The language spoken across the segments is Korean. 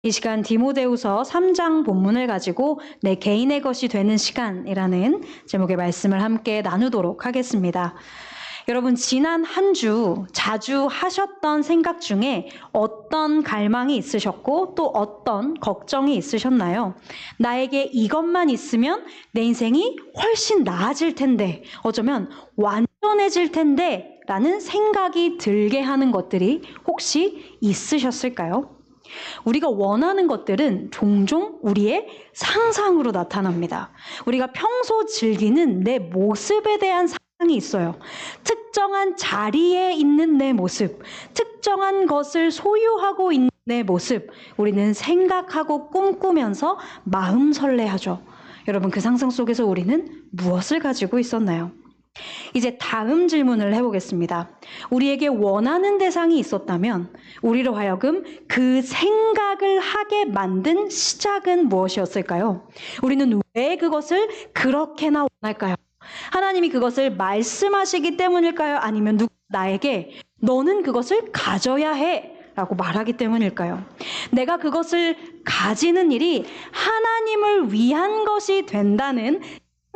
이 시간 디모데후서 3장 본문을 가지고 내 개인의 것이 되는 시간이라는 제목의 말씀을 함께 나누도록 하겠습니다. 여러분, 지난 한 주 자주 하셨던 생각 중에 어떤 갈망이 있으셨고 또 어떤 걱정이 있으셨나요? 나에게 이것만 있으면 내 인생이 훨씬 나아질 텐데, 어쩌면 완전해질 텐데 라는 생각이 들게 하는 것들이 혹시 있으셨을까요? 우리가 원하는 것들은 종종 우리의 상상으로 나타납니다. 우리가 평소 즐기는 내 모습에 대한 상상이 있어요. 특정한 자리에 있는 내 모습, 특정한 것을 소유하고 있는 내 모습, 우리는 생각하고 꿈꾸면서 마음 설레하죠. 여러분, 그 상상 속에서 우리는 무엇을 가지고 있었나요? 이제 다음 질문을 해보겠습니다. 우리에게 원하는 대상이 있었다면 우리로 하여금 그 생각을 하게 만든 시작은 무엇이었을까요? 우리는 왜 그것을 그렇게나 원할까요? 하나님이 그것을 말씀하시기 때문일까요? 아니면 누가 나에게 너는 그것을 가져야 해 라고 말하기 때문일까요? 내가 그것을 가지는 일이 하나님을 위한 것이 된다는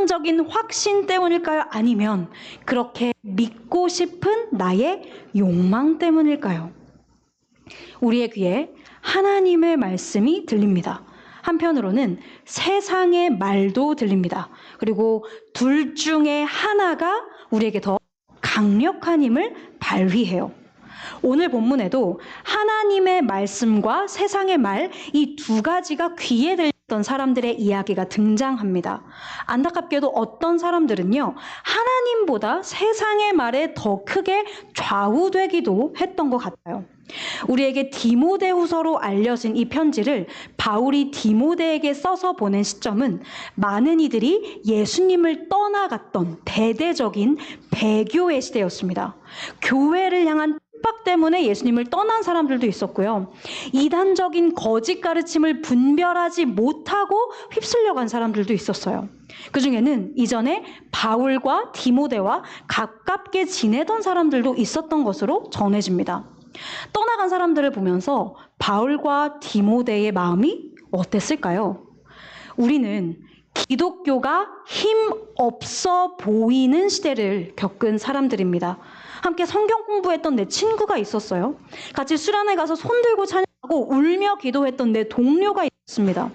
적인 확신 때문일까요? 아니면 그렇게 믿고 싶은 나의 욕망 때문일까요? 우리의 귀에 하나님의 말씀이 들립니다. 한편으로는 세상의 말도 들립니다. 그리고 둘 중에 하나가 우리에게 더 강력한 힘을 발휘해요. 오늘 본문에도 하나님의 말씀과 세상의 말, 이 두 가지가 귀에 들렸던 사람들의 이야기가 등장합니다. 안타깝게도 어떤 사람들은요, 하나님보다 세상의 말에 더 크게 좌우되기도 했던 것 같아요. 우리에게 디모데후서로 알려진 이 편지를 바울이 디모데에게 써서 보낸 시점은 많은 이들이 예수님을 떠나갔던 대대적인 배교의 시대였습니다. 교회를 향한 핍박 때문에 예수님을 떠난 사람들도 있었고요. 이단적인 거짓 가르침을 분별하지 못하고 휩쓸려간 사람들도 있었어요. 그 중에는 이전에 바울과 디모데와 가깝게 지내던 사람들도 있었던 것으로 전해집니다. 떠나간 사람들을 보면서 바울과 디모데의 마음이 어땠을까요? 우리는 기독교가 힘없어 보이는 시대를 겪은 사람들입니다. 함께 성경 공부했던 내 친구가 있었어요. 같이 수련회 가서 손들고 찬양하고 울며 기도했던 내 동료가 있었습니다.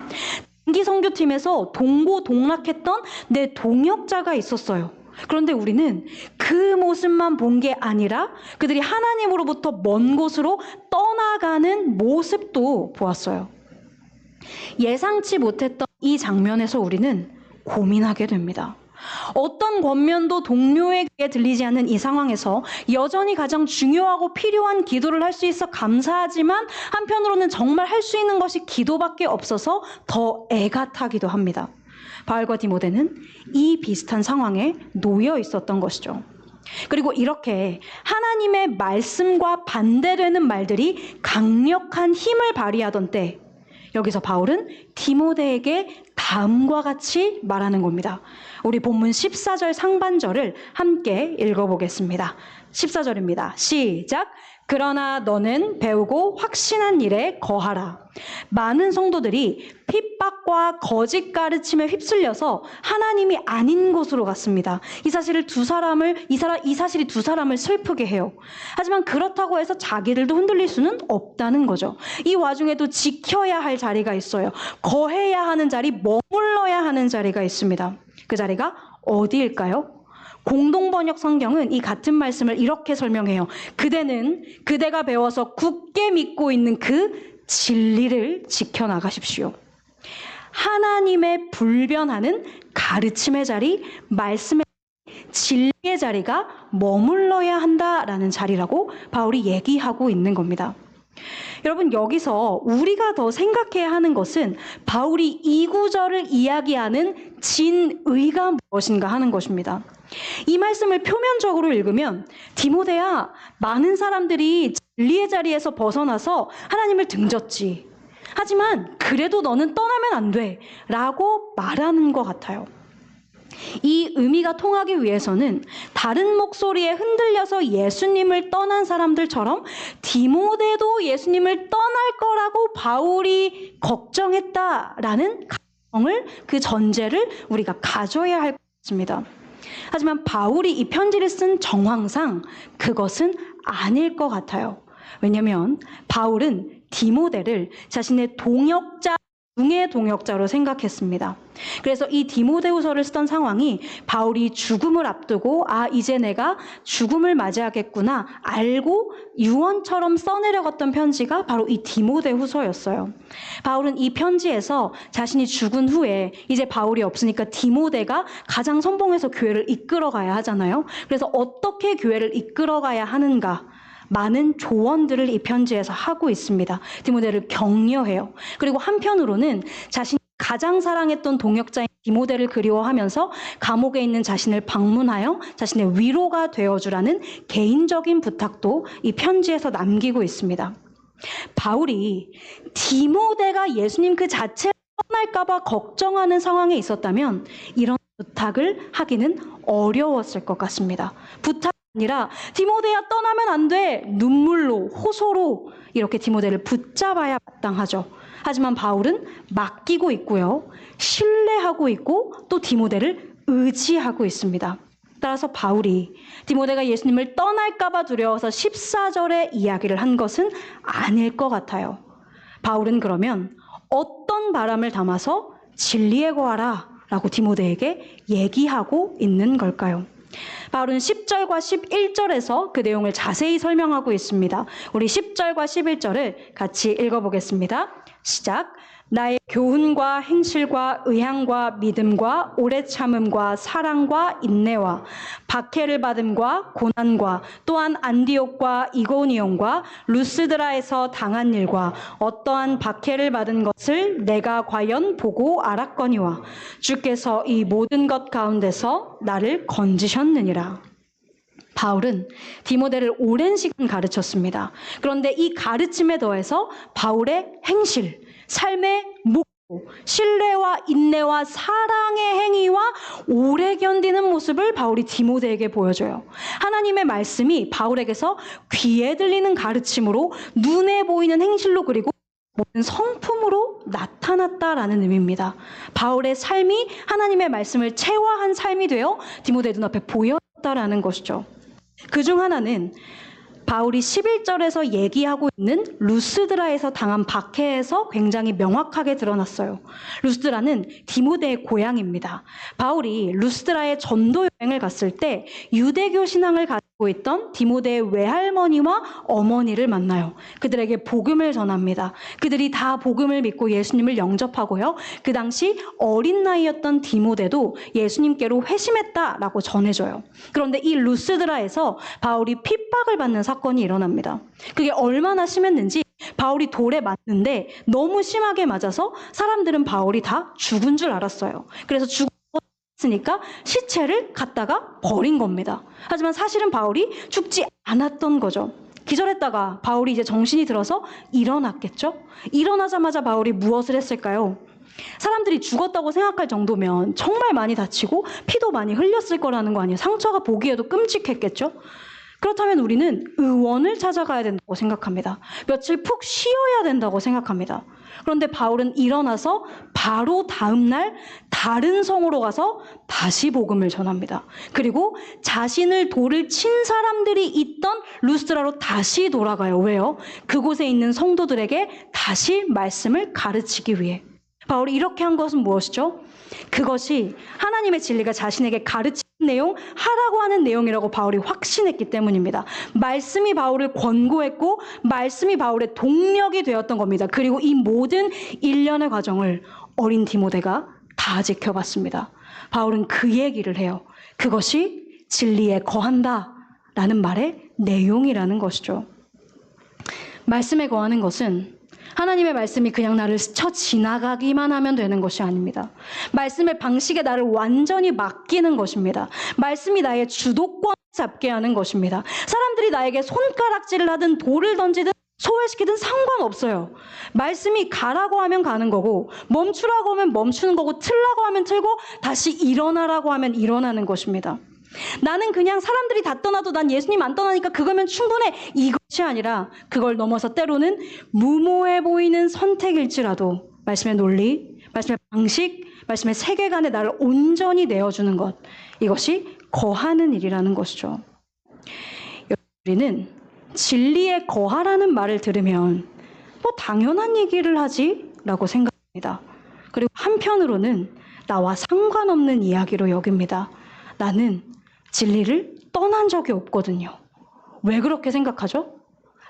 단기 선교팀에서 동고동락했던 내 동역자가 있었어요. 그런데 우리는 그 모습만 본 게 아니라 그들이 하나님으로부터 먼 곳으로 떠나가는 모습도 보았어요. 예상치 못했던 이 장면에서 우리는 고민하게 됩니다. 어떤 권면도 동료에게 들리지 않는 이 상황에서 여전히 가장 중요하고 필요한 기도를 할 수 있어 감사하지만 한편으로는 정말 할 수 있는 것이 기도밖에 없어서 더 애가 타기도 합니다. 바울과 디모데는 이 비슷한 상황에 놓여 있었던 것이죠. 그리고 이렇게 하나님의 말씀과 반대되는 말들이 강력한 힘을 발휘하던 때, 여기서 바울은 디모데에게 다음과 같이 말하는 겁니다. 우리 본문 14절 상반절을 함께 읽어보겠습니다. 14절입니다. 시작! 그러나 너는 배우고 확신한 일에 거하라. 많은 성도들이 핍박과 거짓 가르침에 휩쓸려서 하나님이 아닌 곳으로 갔습니다. 이 사실이 두 사람을 슬프게 해요. 하지만 그렇다고 해서 자기들도 흔들릴 수는 없다는 거죠. 이 와중에도 지켜야 할 자리가 있어요. 거해야 하는 자리, 머물러야 하는 자리가 있습니다. 그 자리가 어디일까요? 공동번역 성경은 이 같은 말씀을 이렇게 설명해요. 그대가 배워서 굳게 믿고 있는 그 진리를 지켜나가십시오. 하나님의 불변하는 가르침의 자리, 말씀의 진리의 자리가 머물러야 한다라는 자리라고 바울이 얘기하고 있는 겁니다. 여러분, 여기서 우리가 더 생각해야 하는 것은 바울이 이 구절을 이야기하는 진의가 무엇인가 하는 것입니다. 이 말씀을 표면적으로 읽으면 디모데야, 많은 사람들이 진리의 자리에서 벗어나서 하나님을 등졌지. 하지만 그래도 너는 떠나면 안 돼 라고 말하는 것 같아요. 이 의미가 통하기 위해서는 다른 목소리에 흔들려서 예수님을 떠난 사람들처럼 디모데도 예수님을 떠날 거라고 바울이 걱정했다라는 가정을, 그 전제를 우리가 가져야 할 것입니다. 하지만 바울이 이 편지를 쓴 정황상 그것은 아닐 것 같아요. 왜냐하면 바울은 디모데를 자신의 동역자 중의 동역자로 생각했습니다. 그래서 이 디모데후서를 쓰던 상황이 바울이 죽음을 앞두고 이제 내가 죽음을 맞이하겠구나 알고 유언처럼 써내려갔던 편지가 바로 이 디모데후서였어요. 바울은 이 편지에서 자신이 죽은 후에 이제 바울이 없으니까 디모데가 가장 선봉해서 교회를 이끌어가야 하잖아요. 그래서 어떻게 교회를 이끌어가야 하는가, 많은 조언들을 이 편지에서 하고 있습니다. 디모데를 격려해요. 그리고 한편으로는 자신이 가장 사랑했던 동역자인 디모데를 그리워하면서 감옥에 있는 자신을 방문하여 자신의 위로가 되어주라는 개인적인 부탁도 이 편지에서 남기고 있습니다. 바울이 디모데가 예수님 그 자체를 떠날까봐 걱정하는 상황에 있었다면 이런 부탁을 하기는 어려웠을 것 같습니다. 부탁 아니라 디모데야 떠나면 안 돼, 눈물로 호소로 이렇게 디모데를 붙잡아야 마땅하죠. 하지만 바울은 맡기고 있고요, 신뢰하고 있고 또 디모데를 의지하고 있습니다. 따라서 바울이 디모데가 예수님을 떠날까 봐 두려워서 14절에 이야기를 한 것은 아닐 것 같아요. 바울은 그러면 어떤 바람을 담아서 진리에 거하라 라고 디모데에게 얘기하고 있는 걸까요? 바울은 10절과 11절에서 그 내용을 자세히 설명하고 있습니다. 우리 10절과 11절을 같이 읽어보겠습니다. 시작. 나의 교훈과 행실과 의향과 믿음과 오래 참음과 사랑과 인내와 박해를 받음과 고난과 또한 안디옥과 이고니온과 루스드라에서 당한 일과 어떠한 박해를 받은 것을 내가 과연 보고 알았거니와 주께서 이 모든 것 가운데서 나를 건지셨느니라. 바울은 디모데를 오랜 시간 가르쳤습니다. 그런데 이 가르침에 더해서 바울의 행실, 삶의 목표, 신뢰와 인내와 사랑의 행위와 오래 견디는 모습을 바울이 디모데에게 보여줘요. 하나님의 말씀이 바울에게서 귀에 들리는 가르침으로 눈에 보이는 행실로 그리고 모든 성품으로 나타났다라는 의미입니다. 바울의 삶이 하나님의 말씀을 체화한 삶이 되어 디모데 눈앞에 보였다라는 것이죠. 그중 하나는 바울이 11절에서 얘기하고 있는 루스드라에서 당한 박해에서 굉장히 명확하게 드러났어요. 루스드라는 디모데의 고향입니다. 바울이 루스드라에 전도 여행을 갔을 때 유대교 신앙을 가지고 있던 디모데의 외할머니와 어머니를 만나요. 그들에게 복음을 전합니다. 그들이 다 복음을 믿고 예수님을 영접하고요. 그 당시 어린 나이였던 디모데도 예수님께로 회심했다라고 전해줘요. 그런데 이 루스드라에서 바울이 핍박을 받는 사건이 일어납니다. 그게 얼마나 심했는지 바울이 돌에 맞는데 너무 심하게 맞아서 사람들은 바울이 다 죽은 줄 알았어요. 그래서 죽었으니까 시체를 갖다가 버린 겁니다. 하지만 사실은 바울이 죽지 않았던 거죠. 기절했다가 바울이 이제 정신이 들어서 일어났겠죠? 일어나자마자 바울이 무엇을 했을까요? 사람들이 죽었다고 생각할 정도면 정말 많이 다치고 피도 많이 흘렸을 거라는 거 아니에요? 상처가 보기에도 끔찍했겠죠? 그렇다면 우리는 의원을 찾아가야 된다고 생각합니다. 며칠 푹 쉬어야 된다고 생각합니다. 그런데 바울은 일어나서 바로 다음날 다른 성으로 가서 다시 복음을 전합니다. 그리고 자신을 돌을 친 사람들이 있던 루스드라로 다시 돌아가요. 왜요? 그곳에 있는 성도들에게 다시 말씀을 가르치기 위해. 바울이 이렇게 한 것은 무엇이죠? 그것이 하나님의 진리가 자신에게 가르치는 내용, 하라고 하는 내용이라고 바울이 확신했기 때문입니다. 말씀이 바울을 권고했고 말씀이 바울의 동력이 되었던 겁니다. 그리고 이 모든 일련의 과정을 어린 디모데가 다 지켜봤습니다. 바울은 그 얘기를 해요. 그것이 진리에 거한다라는 말의 내용이라는 것이죠. 말씀에 거하는 것은 하나님의 말씀이 그냥 나를 스쳐 지나가기만 하면 되는 것이 아닙니다. 말씀의 방식에 나를 완전히 맡기는 것입니다. 말씀이 나의 주도권을 잡게 하는 것입니다. 사람들이 나에게 손가락질을 하든 돌을 던지든 소외시키든 상관없어요. 말씀이 가라고 하면 가는 거고, 멈추라고 하면 멈추는 거고, 틀라고 하면 틀고, 다시 일어나라고 하면 일어나는 것입니다. 나는 그냥 사람들이 다 떠나도 난 예수님 안 떠나니까 그거면 충분해, 이것이 아니라 그걸 넘어서 때로는 무모해 보이는 선택일지라도 말씀의 논리, 말씀의 방식, 말씀의 세계관에 나를 온전히 내어주는 것, 이것이 거하는 일이라는 것이죠. 우리는 진리에 거하라는 말을 들으면 뭐 당연한 얘기를 하지? 라고 생각합니다. 그리고 한편으로는 나와 상관없는 이야기로 여깁니다. 나는 진리를 떠난 적이 없거든요. 왜 그렇게 생각하죠?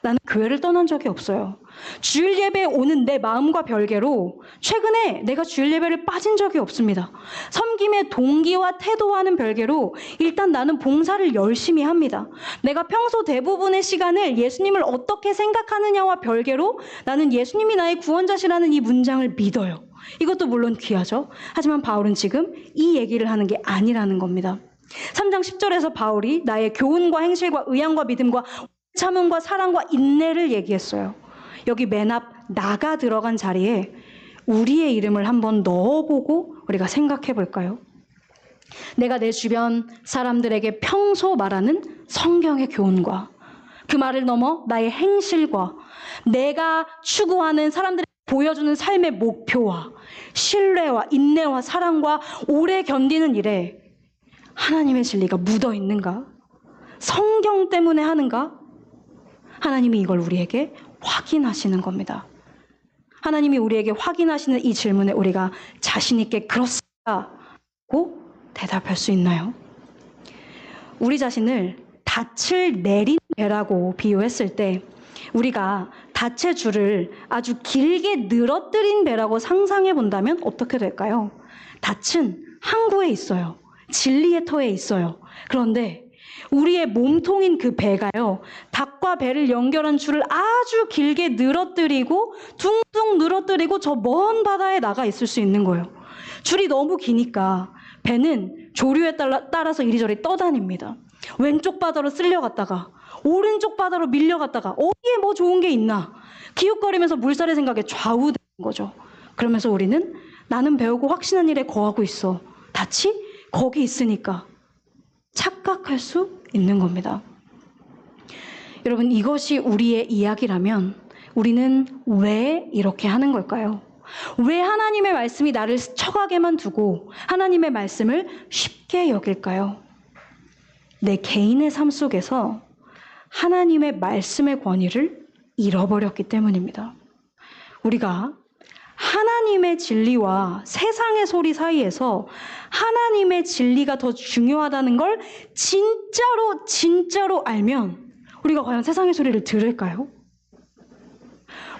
나는 교회를 떠난 적이 없어요. 주일 예배에 오는 내 마음과 별개로 최근에 내가 주일 예배를 빠진 적이 없습니다. 섬김의 동기와 태도와는 별개로 일단 나는 봉사를 열심히 합니다. 내가 평소 대부분의 시간을 예수님을 어떻게 생각하느냐와 별개로 나는 예수님이 나의 구원자시라는 이 문장을 믿어요. 이것도 물론 귀하죠. 하지만 바울은 지금 이 얘기를 하는 게 아니라는 겁니다. 3장 10절에서 바울이 나의 교훈과 행실과 의향과 믿음과 참음과 사랑과 인내를 얘기했어요. 여기 맨 앞 나가 들어간 자리에 우리의 이름을 한번 넣어보고 우리가 생각해 볼까요? 내가 내 주변 사람들에게 평소 말하는 성경의 교훈과 그 말을 넘어 나의 행실과 내가 추구하는 사람들에게 보여주는 삶의 목표와 신뢰와 인내와 사랑과 오래 견디는 일에 하나님의 진리가 묻어 있는가? 성경 때문에 하는가? 하나님이 이걸 우리에게 확인하시는 겁니다. 하나님이 우리에게 확인하시는 이 질문에 우리가 자신 있게 그렇습니다고 대답할 수 있나요? 우리 자신을 닻을 내린 배라고 비유했을 때 우리가 닻의 줄을 아주 길게 늘어뜨린 배라고 상상해 본다면 어떻게 될까요? 닻은 항구에 있어요. 진리의 터에 있어요. 그런데 우리의 몸통인 그 배가요, 닭과 배를 연결한 줄을 아주 길게 늘어뜨리고 둥둥 늘어뜨리고 저 먼 바다에 나가 있을 수 있는 거예요. 줄이 너무 기니까 배는 조류에 따라서 이리저리 떠다닙니다. 왼쪽 바다로 쓸려갔다가 오른쪽 바다로 밀려갔다가 어디에 뭐 좋은 게 있나 기웃거리면서 물살의 생각에 좌우되는 거죠. 그러면서 우리는 나는 배우고 확신한 일에 거하고 있어. 닻이 거기 있으니까 착각할 수 있는 겁니다. 여러분, 이것이 우리의 이야기라면 우리는 왜 이렇게 하는 걸까요? 왜 하나님의 말씀이 나를 스쳐가게만 두고 하나님의 말씀을 쉽게 여길까요? 내 개인의 삶 속에서 하나님의 말씀의 권위를 잃어버렸기 때문입니다. 우리가 하나님의 진리와 세상의 소리 사이에서 하나님의 진리가 더 중요하다는 걸 진짜로 알면 우리가 과연 세상의 소리를 들을까요?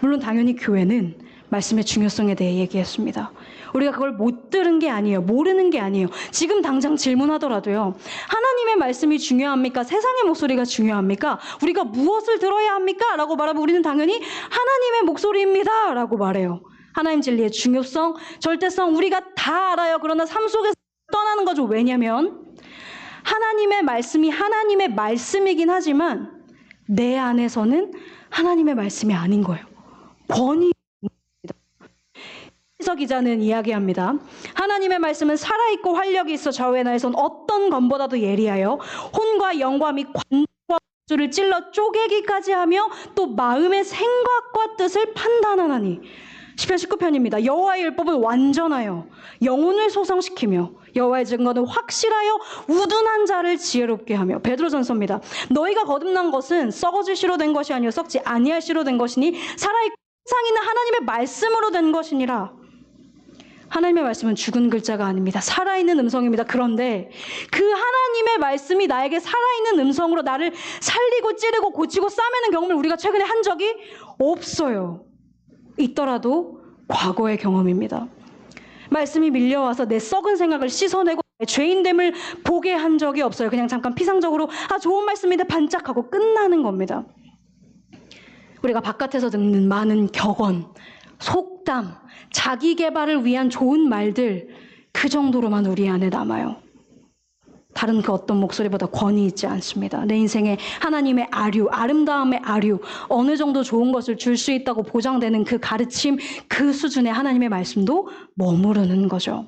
물론 당연히 교회는 말씀의 중요성에 대해 얘기했습니다. 우리가 그걸 못 들은 게 아니에요. 모르는 게 아니에요. 지금 당장 질문하더라도요. 하나님의 말씀이 중요합니까? 세상의 목소리가 중요합니까? 우리가 무엇을 들어야 합니까? 라고 말하면 우리는 당연히 하나님의 목소리입니다. 라고 말해요. 하나님 진리의 중요성, 절대성 우리가 다 알아요. 그러나 삶 속에서 떠나는 거죠. 왜냐하면 하나님의 말씀이 하나님의 말씀이긴 하지만 내 안에서는 하나님의 말씀이 아닌 거예요. 권위입니다. 서 기자는 이야기합니다. 하나님의 말씀은 살아있고 활력이 있어 좌우에 나에선 어떤 검보다도 예리하여 혼과 영과 및 관과 주를 찔러 쪼개기까지 하며 또 마음의 생각과 뜻을 판단하나니. 시편 19편입니다. 여호와의 율법은 완전하여 영혼을 소성시키며 여호와의 증거는 확실하여 우둔한 자를 지혜롭게 하며. 베드로전서입니다. 너희가 거듭난 것은 썩어질 씨로 된 것이 아니요 썩지 아니할 씨로 된 것이니 살아있고 항상 있는 하나님의 말씀으로 된 것이니라. 하나님의 말씀은 죽은 글자가 아닙니다. 살아있는 음성입니다. 그런데 그 하나님의 말씀이 나에게 살아있는 음성으로 나를 살리고 찌르고 고치고 싸매는 경험을 우리가 최근에 한 적이 없어요. 있더라도 과거의 경험입니다. 말씀이 밀려와서 내 썩은 생각을 씻어내고 내 죄인됨을 보게 한 적이 없어요. 그냥 잠깐 피상적으로 좋은 말씀인데 반짝하고 끝나는 겁니다. 우리가 바깥에서 듣는 많은 격언, 속담, 자기 개발을 위한 좋은 말들 그 정도로만 우리 안에 남아요. 다른 그 어떤 목소리보다 권위 있지 않습니다. 내 인생에 하나님의 아류, 아름다움의 아류, 어느 정도 좋은 것을 줄 수 있다고 보장되는 그 가르침, 그 수준의 하나님의 말씀도 머무르는 거죠.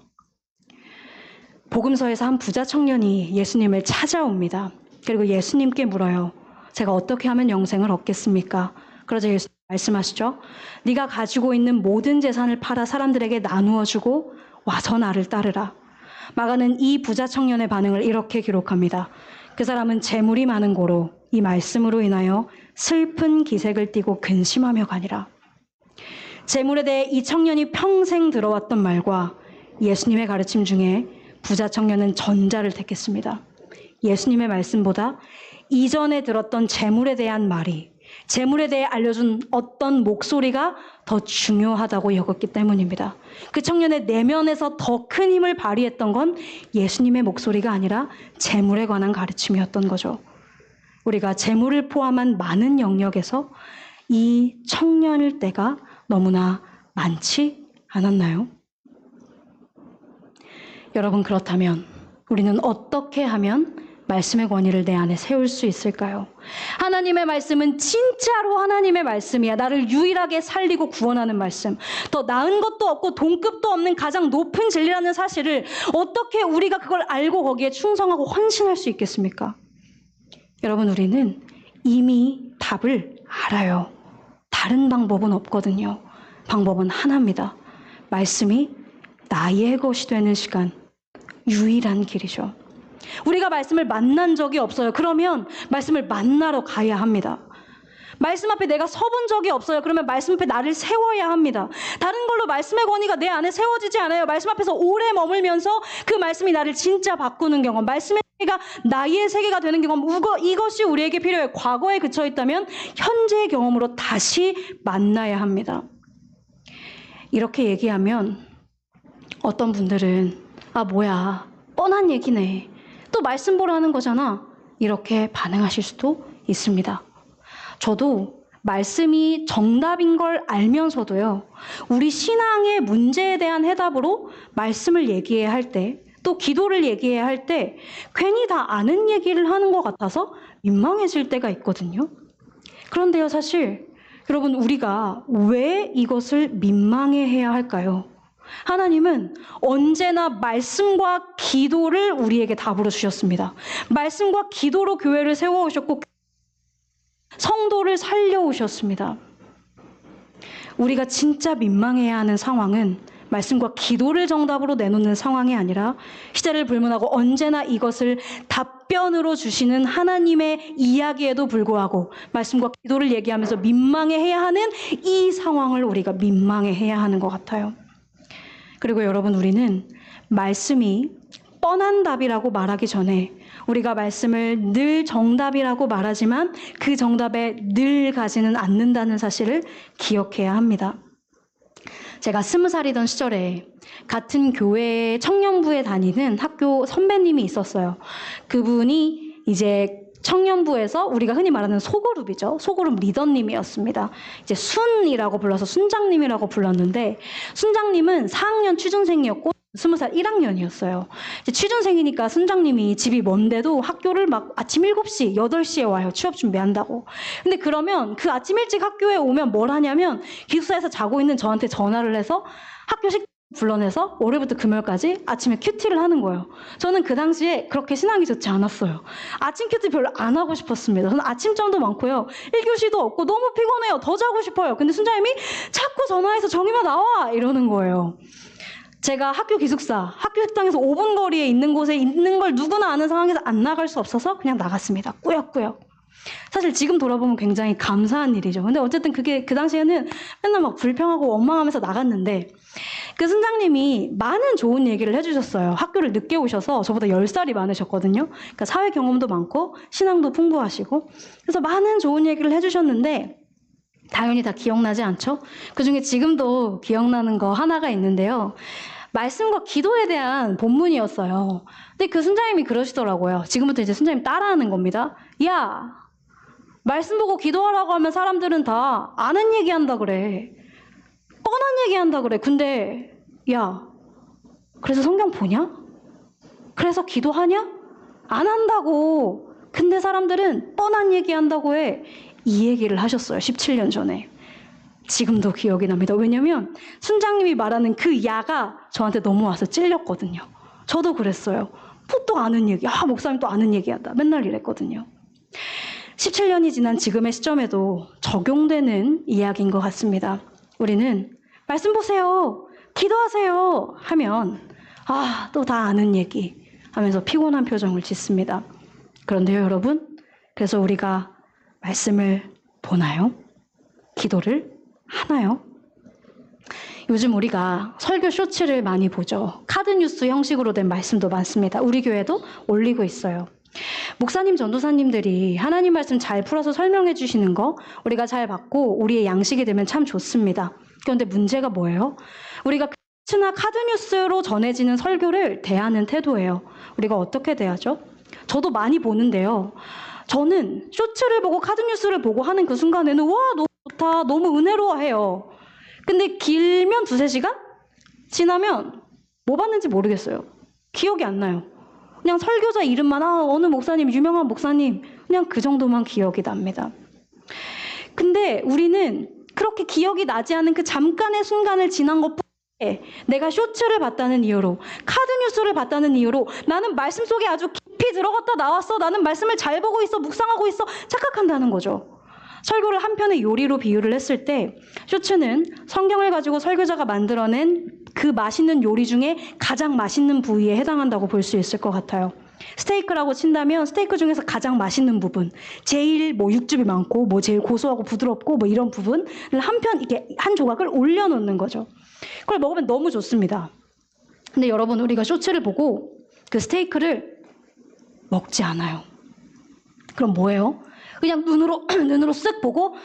복음서에서 한 부자 청년이 예수님을 찾아옵니다. 그리고 예수님께 물어요. 제가 어떻게 하면 영생을 얻겠습니까? 그러자 예수님 말씀하시죠. 네가 가지고 있는 모든 재산을 팔아 사람들에게 나누어 주고 와서 나를 따르라. 마가는 이 부자 청년의 반응을 이렇게 기록합니다. 그 사람은 재물이 많은 고로 이 말씀으로 인하여 슬픈 기색을 띠고 근심하며 가니라. 재물에 대해 이 청년이 평생 들어왔던 말과 예수님의 가르침 중에 부자 청년은 전자를 택했습니다. 예수님의 말씀보다 이전에 들었던 재물에 대한 말이, 재물에 대해 알려준 어떤 목소리가 더 중요하다고 여겼기 때문입니다. 그 청년의 내면에서 더 큰 힘을 발휘했던 건 예수님의 목소리가 아니라 재물에 관한 가르침이었던 거죠. 우리가 재물을 포함한 많은 영역에서 이 청년일 때가 너무나 많지 않았나요? 여러분, 그렇다면 우리는 어떻게 하면 말씀의 권위를 내 안에 세울 수 있을까요? 하나님의 말씀은 진짜로 하나님의 말씀이야. 나를 유일하게 살리고 구원하는 말씀. 더 나은 것도 없고 동급도 없는 가장 높은 진리라는 사실을 어떻게 우리가 그걸 알고 거기에 충성하고 헌신할 수 있겠습니까? 여러분, 우리는 이미 답을 알아요. 다른 방법은 없거든요. 방법은 하나입니다. 말씀이 나의 것이 되는 시간, 유일한 길이죠. 우리가 말씀을 만난 적이 없어요. 그러면 말씀을 만나러 가야 합니다. 말씀 앞에 내가 서본 적이 없어요. 그러면 말씀 앞에 나를 세워야 합니다. 다른 걸로 말씀의 권위가 내 안에 세워지지 않아요. 말씀 앞에서 오래 머물면서 그 말씀이 나를 진짜 바꾸는 경험, 말씀의 세계가 나의 세계가 되는 경험, 이것이 우리에게 필요해요. 과거에 그쳐 있다면 현재의 경험으로 다시 만나야 합니다. 이렇게 얘기하면 어떤 분들은 아, 뭐야, 뻔한 얘기네, 또 말씀 보라는 거잖아, 이렇게 반응하실 수도 있습니다. 저도 말씀이 정답인 걸 알면서도요, 우리 신앙의 문제에 대한 해답으로 말씀을 얘기해야 할 때, 또 기도를 얘기해야 할 때 괜히 다 아는 얘기를 하는 것 같아서 민망해질 때가 있거든요. 그런데요, 사실 여러분, 우리가 왜 이것을 민망해해야 할까요? 하나님은 언제나 말씀과 기도를 우리에게 답으로 주셨습니다. 말씀과 기도로 교회를 세워오셨고 성도를 살려오셨습니다. 우리가 진짜 민망해야 하는 상황은 말씀과 기도를 정답으로 내놓는 상황이 아니라 시대를 불문하고 언제나 이것을 답변으로 주시는 하나님의 이야기에도 불구하고 말씀과 기도를 얘기하면서 민망해해야 하는 이 상황을 우리가 민망해해야 하는 것 같아요. 그리고 여러분, 우리는 말씀이 뻔한 답이라고 말하기 전에 우리가 말씀을 늘 정답이라고 말하지만 그 정답에 늘 가지는 않는다는 사실을 기억해야 합니다. 제가 20살이던 시절에 같은 교회 청년부에 다니는 학교 선배님이 있었어요. 그분이 이제 청년부에서 우리가 흔히 말하는 소그룹이죠. 소그룹 리더님이었습니다. 이제 순이라고 불러서 순장님이라고 불렀는데, 순장님은 4학년 취준생이었고 20살 1학년이었어요. 이제 취준생이니까 순장님이 집이 먼데도 학교를 막 아침 7시, 8시에 와요. 취업 준비한다고. 근데 그러면 그 아침 일찍 학교에 오면 뭘 하냐면 기숙사에서 자고 있는 저한테 전화를 해서 학교 식당 불러내서 월요일부터 금요일까지 아침에 큐티를 하는 거예요. 저는 그 당시에 그렇게 신앙이 좋지 않았어요. 아침 큐티 별로 안 하고 싶었습니다. 저는 아침잠도 많고요, 1교시도 없고 너무 피곤해요. 더 자고 싶어요. 근데 순장님이 자꾸 전화해서 정임아 나와 이러는 거예요. 제가 학교 기숙사, 학교 식당에서 5분 거리에 있는 곳에 있는 걸 누구나 아는 상황에서 안 나갈 수 없어서 그냥 나갔습니다. 꾸역꾸역. 사실 지금 돌아보면 굉장히 감사한 일이죠. 근데 어쨌든 그게 그 당시에는 맨날 막 불평하고 원망하면서 나갔는데, 그 순장님이 많은 좋은 얘기를 해주셨어요. 학교를 늦게 오셔서 저보다 10살이 많으셨거든요. 그러니까 사회 경험도 많고 신앙도 풍부하시고, 그래서 많은 좋은 얘기를 해주셨는데 당연히 다 기억나지 않죠? 그중에 지금도 기억나는 거 하나가 있는데요. 말씀과 기도에 대한 본문이었어요. 근데 그 순장님이 그러시더라고요. 지금부터 이제 순장님 따라하는 겁니다. 야, 말씀 보고 기도하라고 하면 사람들은 다 아는 얘기한다 그래. 뻔한 얘기한다 그래. 근데 야, 그래서 성경 보냐? 그래서 기도하냐? 안 한다고. 근데 사람들은 뻔한 얘기한다고 해. 이 얘기를 하셨어요. 17년 전에. 지금도 기억이 납니다. 왜냐면 순장님이 말하는 그 야가 저한테 넘어와서 찔렸거든요. 저도 그랬어요. 또 아는 얘기. 목사님 또 아는 얘기한다. 맨날 이랬거든요. 17년이 지난 지금의 시점에도 적용되는 이야기인 것 같습니다. 우리는 말씀 보세요. 기도하세요. 하면 또 다 아는 얘기 하면서 피곤한 표정을 짓습니다. 그런데요, 여러분. 그래서 우리가 말씀을 보나요? 기도를 하나요? 요즘 우리가 설교 쇼츠를 많이 보죠. 카드뉴스 형식으로 된 말씀도 많습니다. 우리 교회도 올리고 있어요. 목사님, 전도사님들이 하나님 말씀 잘 풀어서 설명해 주시는 거 우리가 잘 받고 우리의 양식이 되면 참 좋습니다. 그런데 문제가 뭐예요? 우리가 쇼츠나 카드뉴스로 전해지는 설교를 대하는 태도예요. 우리가 어떻게 대하죠? 저도 많이 보는데요. 저는 쇼츠를 보고 카드뉴스를 보고 하는 그 순간에는 와, 너무 좋다, 너무 은혜로워해요. 근데 길면 2-3시간? 지나면 뭐 봤는지 모르겠어요. 기억이 안 나요. 그냥 설교자 이름만 어느 목사님, 유명한 목사님, 그냥 그 정도만 기억이 납니다. 근데 우리는 그렇게 기억이 나지 않은 그 잠깐의 순간을 지난 것뿐에 내가 쇼츠를 봤다는 이유로, 카드뉴스를 봤다는 이유로 나는 말씀 속에 아주 깊이 들어갔다 나왔어, 나는 말씀을 잘 보고 있어, 묵상하고 있어 착각한다는 거죠. 설교를 한 편의 요리로 비유를 했을 때 쇼츠는 성경을 가지고 설교자가 만들어낸 그 맛있는 요리 중에 가장 맛있는 부위에 해당한다고 볼 수 있을 것 같아요. 스테이크라고 친다면 스테이크 중에서 가장 맛있는 부분, 제일 육즙이 많고 제일 고소하고 부드럽고 이런 부분을 이렇게 한 조각을 올려놓는 거죠. 그걸 먹으면 너무 좋습니다. 근데 여러분, 우리가 쇼츠를 보고 그 스테이크를 먹지 않아요. 그럼 뭐예요? 그냥 눈으로 쓱 보고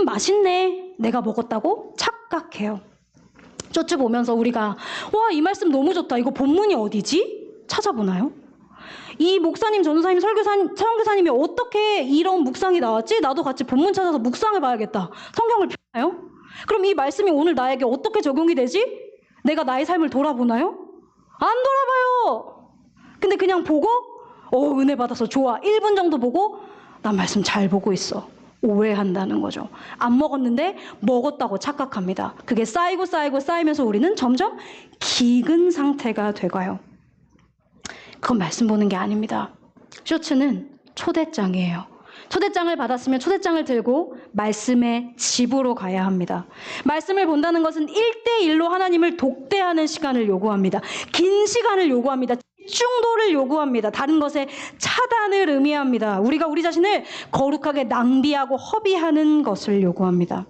맛있네, 내가 먹었다고 착각해요. 쇼츠 보면서 우리가 이 말씀 너무 좋다, 이거 본문이 어디지? 찾아보나요? 이 목사님, 전도사님, 선교사님이 어떻게 이런 묵상이 나왔지? 나도 같이 본문 찾아서 묵상해 봐야겠다. 성경을 펴나요? 그럼 이 말씀이 오늘 나에게 어떻게 적용이 되지? 내가 나의 삶을 돌아보나요? 안 돌아봐요. 근데 그냥 보고 은혜 받아서 좋아, 1분 정도 보고 난 말씀 잘 보고 있어, 오해한다는 거죠. 안 먹었는데 먹었다고 착각합니다. 그게 쌓이면서 우리는 점점 기근 상태가 돼가요. 그건 말씀 보는 게 아닙니다. 쇼츠는 초대장이에요. 초대장을 받았으면 초대장을 들고 말씀의 집으로 가야 합니다. 말씀을 본다는 것은 1대1로 하나님을 독대하는 시간을 요구합니다. 긴 시간을 요구합니다. 집중도를 요구합니다. 다른 것에 차단을 의미합니다. 우리가 우리 자신을 거룩하게 낭비하고 허비하는 것을 요구합니다.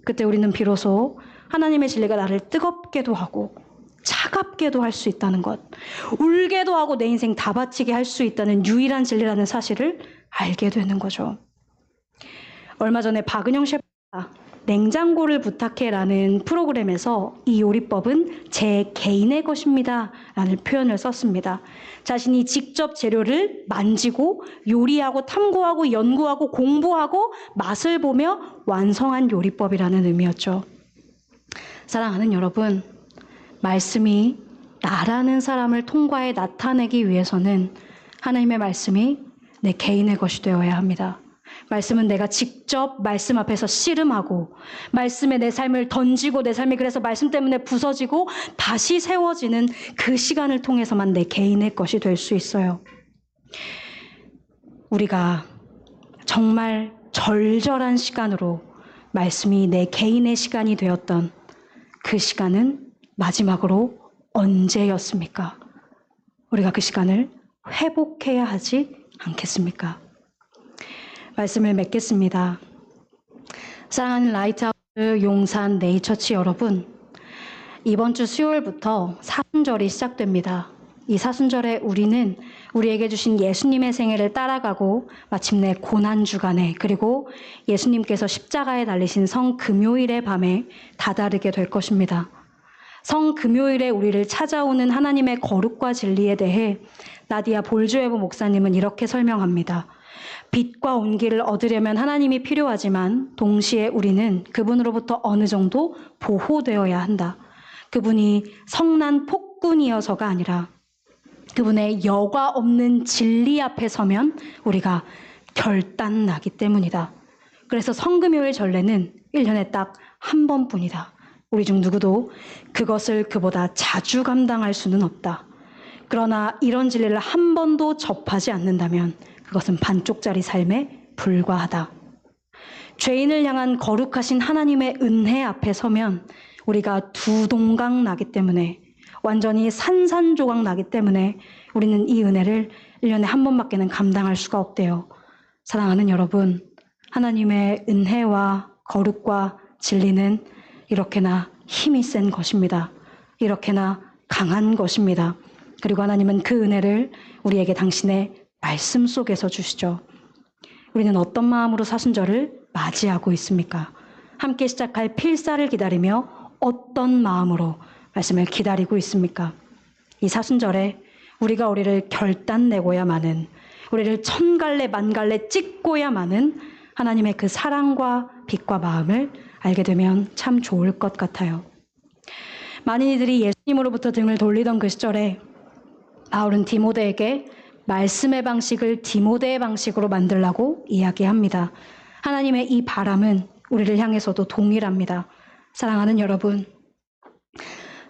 그때 우리는 비로소 하나님의 진리가 나를 뜨겁게도 하고 차갑게도 할 수 있다는 것, 울게도 하고 내 인생 다 바치게 할 수 있다는 유일한 진리라는 사실을 알게 되는 거죠. 얼마 전에 박은영 셰프가 냉장고를 부탁해라는 프로그램에서 이 요리법은 제 개인의 것입니다 라는 표현을 썼습니다. 자신이 직접 재료를 만지고 요리하고 탐구하고 연구하고 공부하고 맛을 보며 완성한 요리법이라는 의미였죠. 사랑하는 여러분, 말씀이 나라는 사람을 통과해 나타내기 위해서는 하나님의 말씀이 내 개인의 것이 되어야 합니다. 말씀은 내가 직접 말씀 앞에서 씨름하고 말씀에 내 삶을 던지고 내 삶이 그래서 말씀 때문에 부서지고 다시 세워지는 그 시간을 통해서만 내 개인의 것이 될 수 있어요. 우리가 정말 절절한 시간으로 말씀이 내 개인의 시간이 되었던 그 시간은 마지막으로 언제였습니까? 우리가 그 시간을 회복해야 하지 않겠습니까? 말씀을 맺겠습니다. 사랑하는 라이트하우스 용산 네이처치 여러분, 이번 주 수요일부터 사순절이 시작됩니다. 이 사순절에 우리는 우리에게 주신 예수님의 생애를 따라가고 마침내 고난주간에, 그리고 예수님께서 십자가에 달리신 성금요일의 밤에 다다르게 될 것입니다. 성금요일에 우리를 찾아오는 하나님의 거룩과 진리에 대해 나디아 볼주에보 목사님은 이렇게 설명합니다. 빛과 온기를 얻으려면 하나님이 필요하지만 동시에 우리는 그분으로부터 어느 정도 보호되어야 한다. 그분이 성난 폭군이어서가 아니라 그분의 여과 없는 진리 앞에 서면 우리가 결단나기 때문이다. 그래서 성금요일 전례는 1년에 딱 한 번뿐이다. 우리 중 누구도 그것을 그보다 자주 감당할 수는 없다. 그러나 이런 진리를 한 번도 접하지 않는다면 그것은 반쪽짜리 삶에 불과하다. 죄인을 향한 거룩하신 하나님의 은혜 앞에 서면 우리가 두 동강 나기 때문에, 완전히 산산조각 나기 때문에 우리는 이 은혜를 1년에 한 번밖에는 감당할 수가 없대요. 사랑하는 여러분, 하나님의 은혜와 거룩과 진리는 이렇게나 힘이 센 것입니다. 이렇게나 강한 것입니다. 그리고 하나님은 그 은혜를 우리에게 당신의 말씀 속에서 주시죠. 우리는 어떤 마음으로 사순절을 맞이하고 있습니까? 함께 시작할 필사를 기다리며 어떤 마음으로 말씀을 기다리고 있습니까? 이 사순절에 우리가 우리를 결단내고야마는, 우리를 천갈래 만갈래 찍고야마는 하나님의 그 사랑과 빛과 마음을 알게 되면 참 좋을 것 같아요. 많은 이들이 예수님으로부터 등을 돌리던 그 시절에 바울은 디모데에게 말씀의 방식을 디모데의 방식으로 만들라고 이야기합니다. 하나님의 이 바람은 우리를 향해서도 동일합니다. 사랑하는 여러분,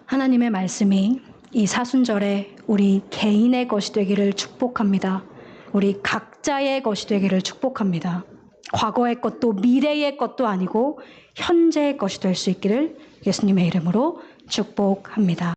하나님의 말씀이 이 사순절에 우리 개인의 것이 되기를 축복합니다. 우리 각자의 것이 되기를 축복합니다. 과거의 것도 미래의 것도 아니고 현재의 것이 될 수 있기를 예수님의 이름으로 축복합니다.